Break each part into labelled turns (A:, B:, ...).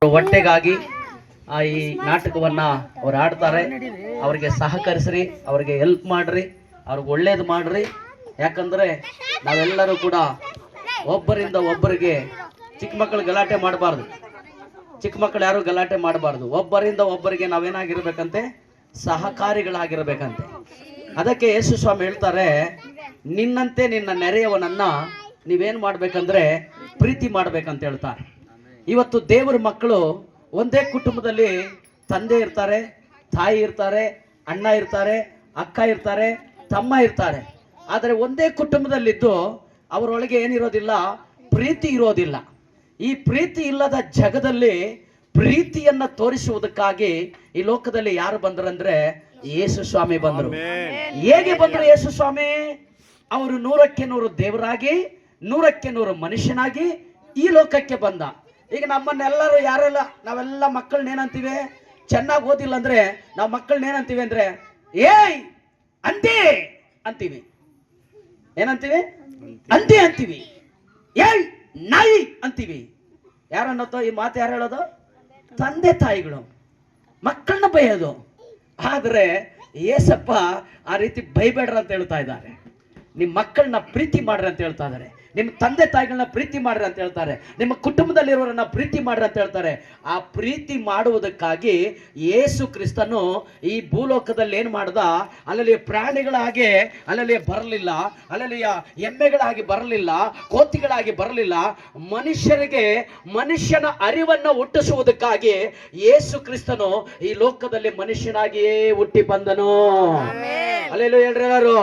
A: ಹೊಟ್ಟೆಗಾಗಿ ಈ ನಾಟಕವನ್ನ ಅವ್ರು ಆಡ್ತಾರೆ. ಅವರಿಗೆ ಸಹಕರಿಸ್ರಿ, ಅವ್ರಿಗೆ ಹೆಲ್ಪ್ ಮಾಡ್ರಿ, ಅವ್ರಿಗೆ ಒಳ್ಳೇದು ಮಾಡ್ರಿ. ಯಾಕಂದ್ರೆ ನಾವೆಲ್ಲರೂ ಕೂಡ ಒಬ್ಬರಿಂದ ಒಬ್ಬರಿಗೆ, ಚಿಕ್ಕ ಮಕ್ಕಳು ಗಲಾಟೆ ಮಾಡಬಾರ್ದು, ಚಿಕ್ಕ ಮಕ್ಕಳು ಯಾರು ಗಲಾಟೆ ಮಾಡಬಾರ್ದು. ಒಬ್ಬರಿಂದ ಒಬ್ಬರಿಗೆ ನಾವೇನಾಗಿರ್ಬೇಕಂತೆ, ಸಹಕಾರಿಗಳಾಗಿರ್ಬೇಕಂತೆ. ಅದಕ್ಕೆ ಯೇಸು ಸ್ವಾಮಿ ಹೇಳ್ತಾರೆ, ನಿನ್ನಂತೆ ನಿನ್ನ ನೆರೆಯವನನ್ನ ನೀವೇನ್ ಮಾಡ್ಬೇಕಂದ್ರೆ ಪ್ರೀತಿ ಮಾಡ್ಬೇಕಂತ ಹೇಳ್ತಾರೆ. ಇವತ್ತು ದೇವರ ಮಕ್ಕಳು ಒಂದೇ ಕುಟುಂಬದಲ್ಲಿ ತಂದೆ ಇರ್ತಾರೆ, ತಾಯಿ ಇರ್ತಾರೆ, ಅಣ್ಣ ಇರ್ತಾರೆ, ಅಕ್ಕ ಇರ್ತಾರೆ, ತಮ್ಮ ಇರ್ತಾರೆ. ಆದರೆ ಒಂದೇ ಕುಟುಂಬದಲ್ಲಿದ್ದು ಅವರೊಳಗೆ ಏನಿರೋದಿಲ್ಲ, ಪ್ರೀತಿ ಇರೋದಿಲ್ಲ. ಈ ಪ್ರೀತಿ ಇಲ್ಲದ ಜಗದಲ್ಲಿ ಪ್ರೀತಿಯನ್ನ ತೋರಿಸುವುದಕ್ಕಾಗಿ ಈ ಲೋಕದಲ್ಲಿ ಯಾರು ಬಂದ್ರಂದ್ರೆ ಯೇಸು ಸ್ವಾಮಿ ಬಂದರು. ಹೇಗೆ ಬಂದರು ಯೇಸು ಸ್ವಾಮಿ? ಅವರು 100ಕ್ಕೆ 100 ದೇವರಾಗಿ 100ಕ್ಕೆ 100 ಮನುಷ್ಯನಾಗಿ ಈ ಲೋಕಕ್ಕೆ ಬಂದ. ಈಗ ನಮ್ಮನ್ನೆಲ್ಲರೂ ಯಾರೆಲ್ಲ ನಾವೆಲ್ಲ ಮಕ್ಕಳನ್ನ ಏನಂತೀವಿ, ಚೆನ್ನಾಗಿ ಓದಿಲ್ಲ ಅಂದ್ರೆ ನಾವು ಮಕ್ಕಳನ್ನ ಏನಂತೀವಿ ಅಂದ್ರೆ ಏಯ್ ಅಂತಿ ಅಂತೀವಿ. ಏನಂತೀವಿ? ಅಂತಿ ಅಂತೀವಿ. ಏಯ್ ನಾಯಿ ಅಂತೀವಿ. ಯಾರನ್ನತ್ತೋ ಈ ಮಾತು ಯಾರು ಹೇಳೋದು? ತಂದೆ ತಾಯಿಗಳು ಮಕ್ಕಳನ್ನ ಬೈಯೋದು. ಆದ್ರೆ ಏಸಪ್ಪ ಆ ರೀತಿ ಬೈಬೇಡ್ರ ಅಂತ ಹೇಳ್ತಾ ಇದ್ದಾರೆ. ನಿಮ್ಮ ಮಕ್ಕಳನ್ನ ಪ್ರೀತಿ ಮಾಡ್ರಿ ಅಂತ ಹೇಳ್ತಾ ಇದ್ದಾರೆ. ನಿಮ್ಮ ತಂದೆ ತಾಯಿಗಳನ್ನ ಪ್ರೀತಿ ಮಾಡ್ರಿ ಅಂತ ಹೇಳ್ತಾರೆ. ನಿಮ್ಮ ಕುಟುಂಬದಲ್ಲಿರೋರನ್ನ ಪ್ರೀತಿ ಮಾಡ್ರಿ ಅಂತ ಹೇಳ್ತಾರೆ. ಆ ಪ್ರೀತಿ ಮಾಡುವುದಕ್ಕಾಗಿ ಯೇಸು ಕ್ರಿಸ್ತನು ಈ ಭೂಲೋಕದಲ್ಲಿ ಏನ್ ಮಾಡ್ದ? ಅಲ್ಲಲ್ಲಿ ಪ್ರಾಣಿಗಳಾಗಿ ಅಲ್ಲಲ್ಲಿ ಬರಲಿಲ್ಲ, ಅಲ್ಲಲ್ಲಿ ಎಮ್ಮೆಗಳಾಗಿ ಬರಲಿಲ್ಲ, ಕೋತಿಗಳಾಗಿ ಬರಲಿಲ್ಲ. ಮನುಷ್ಯರಿಗೆ ಮನುಷ್ಯನ ಅರಿವನ್ನ ಹುಟ್ಟಿಸುವುದಕ್ಕಾಗಿ ಯೇಸು ಕ್ರಿಸ್ತನು ಈ ಲೋಕದಲ್ಲಿ ಮನುಷ್ಯನಾಗಿಯೇ ಹುಟ್ಟಿ ಬಂದನು. ಅಲ್ಲೆಲ್ಲೂ ಹೇಳ್ರಿ ಎಲ್ಲರೂ,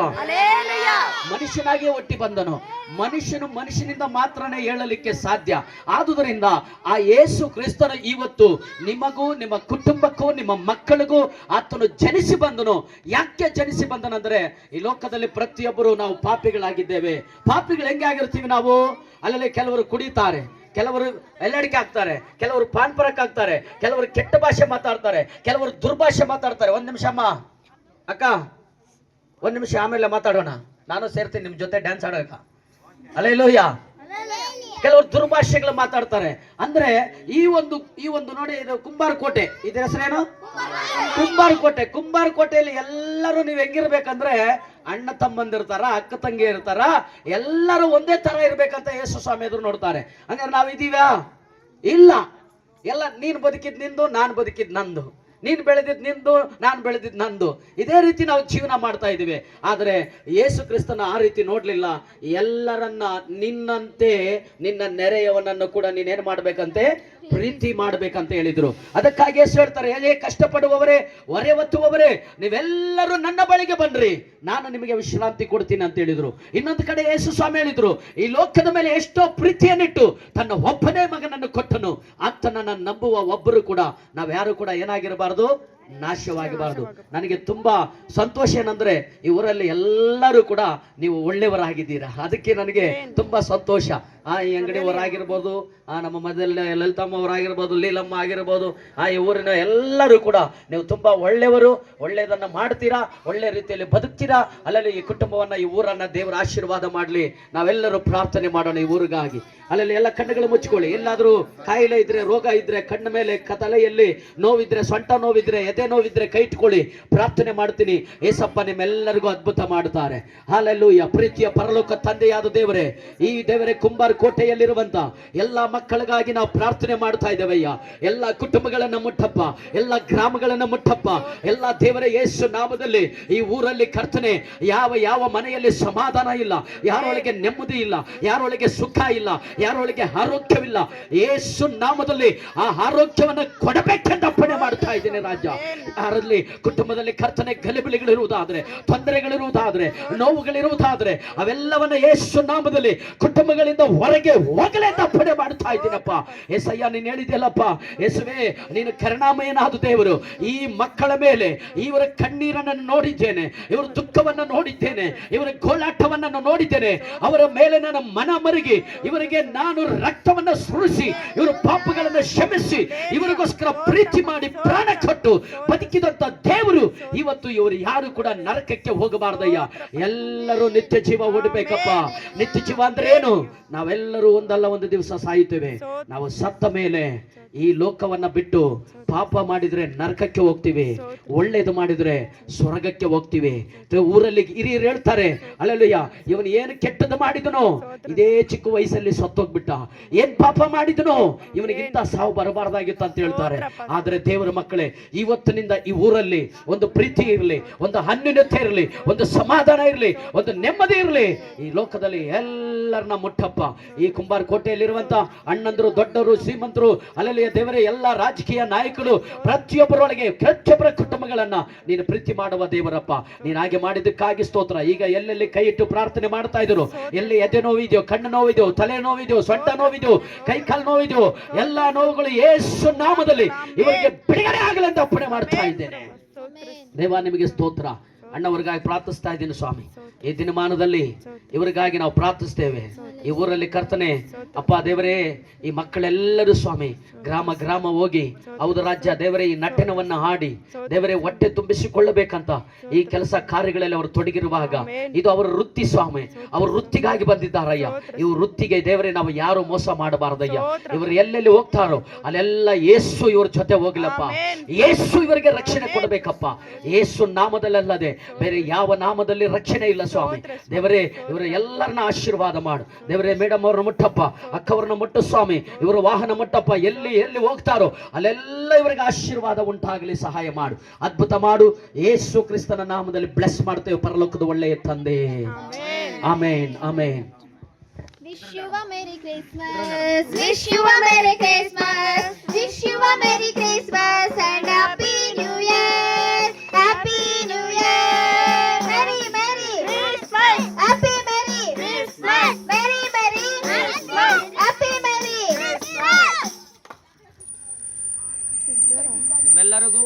A: ಮನುಷ್ಯನಾಗಿಯೇ ಹುಟ್ಟಿ ಬಂದನು. ಮನುಷ್ಯನು ಮನುಷ್ಯನಿಂದ ಮಾತ್ರನೇ ಹೇಳಲಿಕ್ಕೆ ಸಾಧ್ಯ. ಆದುದರಿಂದ ಆ ಯೇಸು ಕ್ರಿಸ್ತನು ಇವತ್ತು ನಿಮಗೂ ನಿಮ್ಮ ಕುಟುಂಬಕ್ಕೂ ನಿಮ್ಮ ಮಕ್ಕಳಿಗೂ ಆತನು ಜನಿಸಿ ಬಂದನು. ಯಾಕೆ ಜನಿಸಿ ಬಂದನಂದ್ರೆ ಈ ಲೋಕದಲ್ಲಿ ಪ್ರತಿಯೊಬ್ಬರು ನಾವು ಪಾಪಿಗಳಾಗಿದ್ದೇವೆ. ಪಾಪಿಗಳು ಹೆಂಗೆ ಆಗಿರ್ತೀವಿ ನಾವು? ಅಲ್ಲಲ್ಲಿ ಕೆಲವರು ಕುಡಿತಾರೆ, ಕೆಲವರು ಎಲ್ಲಡಿಕೆ ಆಗ್ತಾರೆ, ಕೆಲವರು ಪಾನ್ಪರಕ್ ಆಗ್ತಾರೆ, ಕೆಲವರು ಕೆಟ್ಟ ಭಾಷೆ ಮಾತಾಡ್ತಾರೆ, ಕೆಲವರು ದುರ್ಭಾಷೆ ಮಾತಾಡ್ತಾರೆ. ಒಂದ್ ನಿಮಿಷ ಅಮ್ಮ, ಅಕ್ಕ ಒಂದ್ ನಿಮಿಷ, ಆಮೇಲೆ ಮಾತಾಡೋಣ. ನಾನು ಸೇರ್ತೀನಿ ನಿಮ್ ಜೊತೆ ಡ್ಯಾನ್ಸ್ ಆಡೋಕ. ಅಲ್ಲೇಲೂಯ. ಕೆಲವರು ದುರ್ಭಾಷೆಗಳು ಮಾತಾಡ್ತಾರೆ. ಅಂದ್ರೆ ಈ ಒಂದು ನೋಡಿ, ಇದು ಕುಂಬಾರಕೋಟೆ, ಇದ್ರ ಹೆಸರೇನು? ಕುಂಬಾರಕೋಟೆ. ಕುಂಬಾರಕೋಟೆಯಲ್ಲಿ ಎಲ್ಲರೂ ನೀವು ಹೆಂಗಿರ್ಬೇಕಂದ್ರೆ ಅಣ್ಣ ತಮ್ಮಂದಿರ್ತಾರ, ಅಕ್ಕ ತಂಗಿ ಇರ್ತಾರ, ಎಲ್ಲರೂ ಒಂದೇ ತರ ಇರ್ಬೇಕಂತ ಯೇಸು ಸ್ವಾಮಿ ಎದುರು ನೋಡ್ತಾರೆ. ಹಂಗಾರೆ ನಾವಿದೀವ್ಯಾ? ಇಲ್ಲ. ಎಲ್ಲ ನೀನ್ ಬದುಕಿದ್ ನಿಂದು, ನಾನ್ ಬದುಕಿದ್ ನಂದು, ನೀನು ಬೆಳೆದಿದ್ದು ನಿಂದು, ನಾನು ಬೆಳೆದಿದ್ದು ನಂದು. ಇದೇ ರೀತಿ ನಾವು ಜೀವನ ಮಾಡ್ತಾ ಇದ್ದೀವಿ. ಆದರೆ ಯೇಸು ಕ್ರಿಸ್ತನ ಆ ರೀತಿ ನೋಡ್ಲಿಲ್ಲ. ಎಲ್ಲರನ್ನ ನಿನ್ನಂತೆ ನಿನ್ನ ನೆರೆಯವನನ್ನು ಕೂಡ ನೀನೇನ್ ಮಾಡ್ಬೇಕಂತೆ, ಪ್ರೀತಿ ಮಾಡ್ಬೇಕಂತ ಹೇಳಿದ್ರು. ಅದಕ್ಕಾಗಿ ಯೇಸು ಹೇಳ್ತಾರೆ, ಹೇಗೆ ಕಷ್ಟಪಡುವವರೇ, ಹೊರೆ ಹೊತ್ತುವವರೇ, ನೀವೆಲ್ಲರೂ ನನ್ನ ಬಳಿಗೆ ಬನ್ರಿ, ನಾನು ನಿಮಗೆ ವಿಶ್ರಾಂತಿ ಕೊಡ್ತೀನಿ ಅಂತ ಹೇಳಿದ್ರು. ಇನ್ನೊಂದು ಕಡೆ ಯೇಸು ಸ್ವಾಮಿ ಹೇಳಿದ್ರು, ಈ ಲೋಕದ ಮೇಲೆ ಎಷ್ಟೋ ಪ್ರೀತಿಯನ್ನಿಟ್ಟು ತನ್ನ ಒಬ್ಬನೇ ಮಗನನ್ನು ಕೊಟ್ಟನು. ಆತನನ್ನು ನಂಬುವ ಒಬ್ಬರು ಕೂಡ, ನಾವ್ಯಾರು ಕೂಡ ಏನಾಗಿರಬಾರದು, ನಾಶವಾಗಬಾರದು. ನನಗೆ ತುಂಬಾ ಸಂತೋಷ ಏನಂದ್ರೆ ಈ ಊರಲ್ಲಿ ಎಲ್ಲರೂ ಕೂಡ ನೀವು ಒಳ್ಳೆಯವರಾಗಿದ್ದೀರಾ. ಅದಕ್ಕೆ ನನಗೆ ತುಂಬಾ ಸಂತೋಷ. ಈ ಅಂಗಡಿಯವರಾಗಿರ್ಬೋದು, ನಮ್ಮ ಮಧ್ಯದಲ್ಲಿ ಲಲಿತಮ್ಮ ಅವರಾಗಿರ್ಬೋದು, ಲೀಲಮ್ಮ ಆಗಿರ್ಬೋದು, ಈ ಊರಿನ ಎಲ್ಲರೂ ಕೂಡ ನೀವು ತುಂಬಾ ಒಳ್ಳೆಯವರು, ಒಳ್ಳೆಯದನ್ನ ಮಾಡ್ತೀರಾ, ಒಳ್ಳೆ ರೀತಿಯಲ್ಲಿ ಬದುಕ್ತೀರಾ. ಅಲ್ಲಲ್ಲಿ ಈ ಕುಟುಂಬವನ್ನ, ಈ ಊರನ್ನ ದೇವರ ಆಶೀರ್ವಾದ ಮಾಡ್ಲಿ. ನಾವೆಲ್ಲರೂ ಪ್ರಾರ್ಥನೆ ಮಾಡೋಣ ಈ ಊರಿಗಾಗಿ. ಅಲ್ಲಲ್ಲಿ ಎಲ್ಲ ಕಣ್ಣುಗಳು ಮುಚ್ಚಿಕೊಳ್ಳಿ. ಎಲ್ಲಾದ್ರೂ ಕಾಯಿಲೆ ಇದ್ರೆ, ರೋಗ ಇದ್ರೆ, ಕಣ್ಣ ಮೇಲೆ ತಲೆಯಲ್ಲಿ ನೋವಿದ್ರೆ, ಸೊಂಟ ನೋವಿದ್ರೆ, ಎದೆ ನೋವಿದ್ರೆ ಕೈ ಇಟ್ಕೊಳ್ಳಿ. ಪ್ರಾರ್ಥನೆ ಮಾಡ್ತೀನಿ. ಏಸಪ್ಪ ನಿಮ್ಮೆಲ್ಲರಿಗೂ ಅದ್ಭುತ ಮಾಡುತ್ತಾರೆ. ಹಲ್ಲೆಲೂಯಾ. ಪ್ರೀತಿಯ ಪರಲೋಕ ತಂದೆಯಾದ ದೇವರೇ, ಈ ದೇವರೇ ಕುಂಬಾರ ಕೋಟೆಯಲ್ಲಿರುವಂತ ಎಲ್ಲ ಮಕ್ಕಳಿಗಾಗಿ ನಾವು ಪ್ರಾರ್ಥನೆ ಮಾಡ್ತಾ ಇದ್ದೇವಯ್ಯ. ಎಲ್ಲ ಕುಟುಂಬಗಳನ್ನ ಮುಟ್ಟಪ್ಪ, ಎಲ್ಲ ಗ್ರಾಮಗಳನ್ನ ಮುಟ್ಟಪ್ಪ. ಎಲ್ಲ ದೇವರೇ ಯೇಸು ನಾಮದಲ್ಲಿ ಈ ಊರಲ್ಲಿ ಕರ್ತನೆ, ಯಾವ ಮನೆಯಲ್ಲಿ ಸಮಾಧಾನ ಇಲ್ಲ, ಯಾರೊಳಗೆ ನೆಮ್ಮದಿ ಇಲ್ಲ, ಯಾರೊಳಗೆ ಸುಖ ಇಲ್ಲ, ಯಾರೊಳಗೆ ಆರೋಗ್ಯವಿಲ್ಲ, ಯೇಸು ನಾಮದಲ್ಲಿ ಆ ಆರೋಗ್ಯವನ್ನು ಕೊಡಬೇಕೆಂದು ಅಪ್ಪಣೆ ಮಾಡ್ತಾ ಇದ್ದೇನೆ ರಾಜ. ಯಾರಲ್ಲಿ ಕುಟುಂಬದಲ್ಲಿ ಕರ್ತನೆ ಗಲಿಬಿಲಿಗಳಿರುವುದಾದ್ರೆ, ತೊಂದರೆಗಳಿರುವುದಾದ್ರೆ, ನೋವುಗಳಿರುವುದಾದ್ರೆ ಅವೆಲ್ಲವನ್ನ ಯೇಸು ನಾಮದಲ್ಲಿ ಕುಟುಂಬಗಳಿಂದ ಹೊರಗೆ ಹೋಗಲೇ ಅಪ್ಪಣೆ ಮಾಡ್ತಾ ಇದ್ದೀನಪ್ಪ. ಏಸಯ್ಯ, ನೀನು ಹೇಳಿದೆಯಲ್ಲಪ್ಪ, ಯೇಸುವೇ ನೀನು ಕರುಣಾಮಯನಾದ ದೇವರು. ಈ ಮಕ್ಕಳ ಮೇಲೆ ಇವರ ಕಣ್ಣೀರನ್ನು ನೋಡಿದ್ದೇನೆ, ಇವರ ದುಃಖವನ್ನು ನೋಡಿದ್ದೇನೆ, ಇವರ ಗೋಳಾಟವನ್ನು ನೋಡಿದ್ದೇನೆ. ಅವರ ಮೇಲೆ ನನ್ನ ಮನ ಮರುಗಿ ಇವರಿಗೆ ನಾನು ರಕ್ತವನ್ನು ಸುರಿಸಿ ಇವರ ಪಾಪಗಳನ್ನು ಕ್ಷಮಿಸಿ ಇವರಿಗೋಸ್ಕರ ಪ್ರೀತಿ ಮಾಡಿ ಪ್ರಾಣ ಕೊಟ್ಟು ಬದುಕಿದಂತ ದೇವರು ಇವತ್ತು ಇವರು ಯಾರು ಕೂಡ ನರಕಕ್ಕೆ ಹೋಗಬಾರ್ದಯ್ಯ. ಎಲ್ಲರೂ ನಿತ್ಯ ಜೀವ ಹೊಡಬೇಕಪ್ಪ. ನಿತ್ಯ ಜೀವ ಅಂದ್ರೆ ಏನು? ನಾವೆಲ್ಲರೂ ಒಂದಲ್ಲ ಒಂದು ದಿವಸ ಸಾಯುತ್ತೇವೆ. ನಾವು ಸತ್ತ ಮೇಲೆ ಈ ಲೋಕವನ್ನ ಬಿಟ್ಟು ಪಾಪ ಮಾಡಿದ್ರೆ ನರಕಕ್ಕೆ ಹೋಗ್ತೀವಿ, ಒಳ್ಳೇದು ಮಾಡಿದ್ರೆ ಸ್ವರ್ಗಕ್ಕೆ ಹೋಗ್ತೀವಿ. ಊರಲ್ಲಿ ಹಿರಿಯರು ಹೇಳ್ತಾರೆ, ಅಲ್ಲಯ್ಯ ಇವನು ಏನು ಕೆಟ್ಟದ್ದು ಮಾಡಿದನು, ಇದೇ ಚಿಕ್ಕ ವಯಸ್ಸಲ್ಲಿ ಸತ್ತೋಗ್ಬಿಟ್ಟ, ಏನ್ ಪಾಪ ಮಾಡಿದನು, ಇವನಿಗಿಂತ ಸಾವು ಬರಬಾರ್ದಾಗಿತ್ತು ಅಂತ ಹೇಳ್ತಾರೆ. ಆದ್ರೆ ದೇವರ ಮಕ್ಕಳೇ, ಇವತ್ತಿನಿಂದ ಈ ಊರಲ್ಲಿ ಒಂದು ಪ್ರೀತಿ ಇರಲಿ, ಒಂದು ಅನ್ಯೋನ್ಯತೆ ಇರಲಿ, ಒಂದು ಸಮಾಧಾನ ಇರಲಿ, ಒಂದು ನೆಮ್ಮದಿ ಇರಲಿ. ಈ ಲೋಕದಲ್ಲಿ ಎಲ್ಲರನ್ನ ಮುಟ್ಟಪ್ಪ. ಈ ಕುಂಬಾರ ಕೋಟೆಯಲ್ಲಿರುವಂತ ಅಣ್ಣಂದ್ರು, ದೊಡ್ಡವರು, ಶ್ರೀಮಂತರು, ಅಲ್ಲಲ್ಲಿ ದೇವರೇ ಎಲ್ಲ ರಾಜಕೀಯ ನಾಯಕರು, ಪ್ರತಿಯೊಬ್ಬರೊಳಗೆ ಪ್ರತಿಯೊಬ್ಬರ ಕುಟುಂಬಗಳನ್ನ ನೀನು ಪ್ರೀತಿ ಮಾಡುವ ದೇವರಪ್ಪ. ನೀನು ಹಾಗೆ ಮಾಡಿದ್ದಕ್ಕಾಗಿ ಸ್ತೋತ್ರ. ಈಗ ಎಲ್ಲೆಲ್ಲಿ ಕೈ ಇಟ್ಟು ಪ್ರಾರ್ಥನೆ ಮಾಡ್ತಾ ಇದ್ರು, ಎಲ್ಲಿ ಎದೆ ನೋವಿದೆಯೋ, ಕಣ್ಣು ನೋವಿದೆಯೋ, ತಲೆ ನೋವಿದೆಯೋ, ಸೊಂಟ ನೋವಿದೆಯೋ, ಕೈ ಕಾಲು ನೋವಿದೆಯೋ, ಎಲ್ಲಾ ನೋವುಗಳು ಯೇಸು ನಾಮದಲ್ಲಿ ಇವರಿಗೆ ಬಿಡುಗಡೆ ಆಗಲಿ ಅಂತ ಅಪ್ಪಣೆ ಮಾಡ್ತಾ ಇದ್ದೇನೆ. ದೇವ ನಿಮಗೆ ಸ್ತೋತ್ರ. ಅಣ್ಣವರಿಗಾಗಿ ಪ್ರಾರ್ಥಿಸ್ತಾ ಇದ್ದೀನಿ ಸ್ವಾಮಿ. ಈ ದಿನಮಾನದಲ್ಲಿ ಇವರಿಗಾಗಿ ನಾವು ಪ್ರಾರ್ಥಿಸ್ತೇವೆ. ಈ ಊರಲ್ಲಿ ಕರ್ತನೆ ಅಪ್ಪ ದೇವರೇ, ಈ ಮಕ್ಕಳೆಲ್ಲರೂ ಸ್ವಾಮಿ ಗ್ರಾಮ ಗ್ರಾಮ ಹೋಗಿ ಹೌದು ರಾಜ್ಯ ದೇವರೇ, ಈ ನಟನವನ್ನ ಹಾಡಿ ದೇವರೇ ಹೊಟ್ಟೆ ತುಂಬಿಸಿಕೊಳ್ಳಬೇಕಂತ ಈ ಕೆಲಸ ಕಾರ್ಯಗಳಲ್ಲಿ ಅವರು ತೊಡಗಿರುವಾಗ ಇದು ಅವರ ವೃತ್ತಿ ಸ್ವಾಮಿ. ಅವರು ವೃತ್ತಿಗಾಗಿ ಬಂದಿದ್ದಾರಯ್ಯ. ಇವ್ರ ವೃತ್ತಿಗೆ ದೇವರೇ ನಾವು ಯಾರು ಮೋಸ ಮಾಡಬಾರದಯ್ಯ. ಇವರು ಎಲ್ಲೆಲ್ಲಿ ಹೋಗ್ತಾರೋ ಅಲ್ಲೆಲ್ಲ ಯೇಸು ಇವ್ರ ಜೊತೆ ಹೋಗ್ಲಪ್ಪ. ಯೇಸು ಇವರಿಗೆ ರಕ್ಷಣೆ ಕೊಡಬೇಕಪ್ಪ. ಯೇಸು ನಾಮದಲ್ಲದೆ ಬೇರೆ ಯಾವ ನಾಮದಲ್ಲಿ ರಕ್ಷಣೆ ಇಲ್ಲ ಸ್ವಾಮಿ. ದೇವರೇ ಇವರ ಎಲ್ಲರನ್ನ ಆಶೀರ್ವಾದ ಮಾಡು ದೇವರೇ. ಮೇಡಮ್ ಅವ್ರನ್ನ ಮುಟ್ಟಪ್ಪ, ಅಕ್ಕವ್ರನ್ನ ಮುಟ್ಟು ಸ್ವಾಮಿ, ಇವರ ವಾಹನ ಮುಟ್ಟಪ್ಪ. ಎಲ್ಲಿ ಎಲ್ಲಿ ಹೋಗ್ತಾರೋ ಅಲ್ಲೆಲ್ಲ ಇವರಿಗೆ ಆಶೀರ್ವಾದ ಉಂಟಾಗಲಿ, ಸಹಾಯ ಮಾಡು, ಅದ್ಭುತ ಮಾಡು. ಯೇಸು ಕ್ರಿಸ್ತನ ನಾಮದಲ್ಲಿ ಬ್ಲೆಸ್ ಮಾಡ್ತೇವೆ ಪರಲೋಕದ ಒಳ್ಳೆಯ ತಂದೆ. ಆಮೇನ್ ಆಮೇನ್.
B: Wish you a Merry Christmas. Wish you a Merry Christmas. Wish you a Merry Christmas and Happy New Year. Happy New Year. Merry Merry Christmas. Happy Merry Christmas. Merry Merry Christmas. Happy Merry Christmas.
A: ನಿಮ್ಮೆಲ್ಲರಿಗೂ